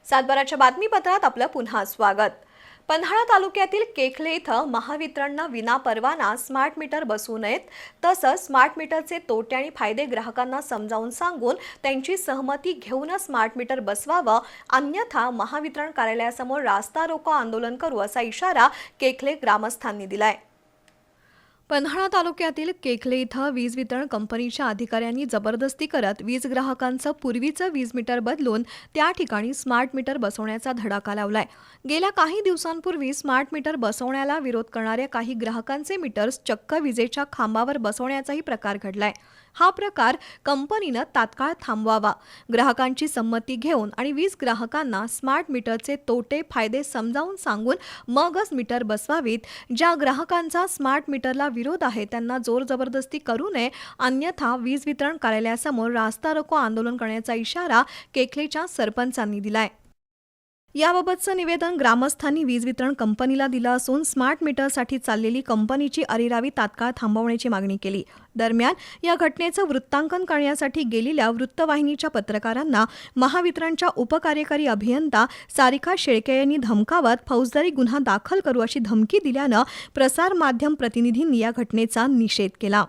सातबाराच्या बातमीपत्रात आपलं पुन्हा स्वागत। पन्हाळा तालुक्यातील केखले इथं महावितरणनं विनापरवाना स्मार्ट मीटर बसवू नयेत, तसंच स्मार्ट मीटरचे तोटे आणि फायदे ग्राहकांना समजावून सांगून त्यांची सहमती घेऊनच स्मार्ट मीटर बसवावं, अन्यथा महावितरण कार्यालयासमोर रास्ता रोको आंदोलन करू असा इशारा केखले ग्रामस्थांनी दिलाय। पन्हाळा तालुक्यातील केखले इथं वीज वितरण कंपनीच्या अधिकाऱ्यांनी जबरदस्ती करत वीज ग्राहकांचं पूर्वीचं वीज मीटर बदलून त्या ठिकाणी स्मार्ट मीटर बसवण्याचा धडाका लावलाय। गेल्या काही दिवसांपूर्वी स्मार्ट मीटर बसवण्याला विरोध करणाऱ्या काही ग्राहकांचे मीटर्स चक्क विजेच्या खांबावर बसवण्याचाही प्रकार घडलाय। हा प्रकार कंपनीनं तात्काळ थांबवावा, ग्राहकांची संमती घेऊन आणि वीज ग्राहकांना स्मार्ट मीटरचे तोटे फायदे समजावून सांगून मगच मीटर बसवावीत। ज्या ग्राहकांचा स्मार्ट मीटरला विरोध आहे त्यांना जोर जबरदस्ती करू नये, अन्यथा वीज वितरण कार्यालयासमोर रास्ता रोको आंदोलन करण्याचा इशारा केखलेच्या सरपंचांनी दिलाय। याबाबतचं निवेदन ग्रामस्थांनी वीज वितरण कंपनीला दिलं असून स्मार्ट मीटरसाठी चाललेली कंपनीची अरेरावी तात्काळ थांबवण्याची मागणी केली। दरम्यान या घटनेचं वृत्तांकन करण्यासाठी गेलेल्या वृत्तवाहिनीच्या पत्रकारांना महावितरणच्या उपकार्यकारी अभियंता सारिका शेळके यांनी धमकावत फौजदारी गुन्हा दाखल करू अशी धमकी दिल्यानं प्रसार माध्यम प्रतिनिधींनी या घटनेचा निषेध केला।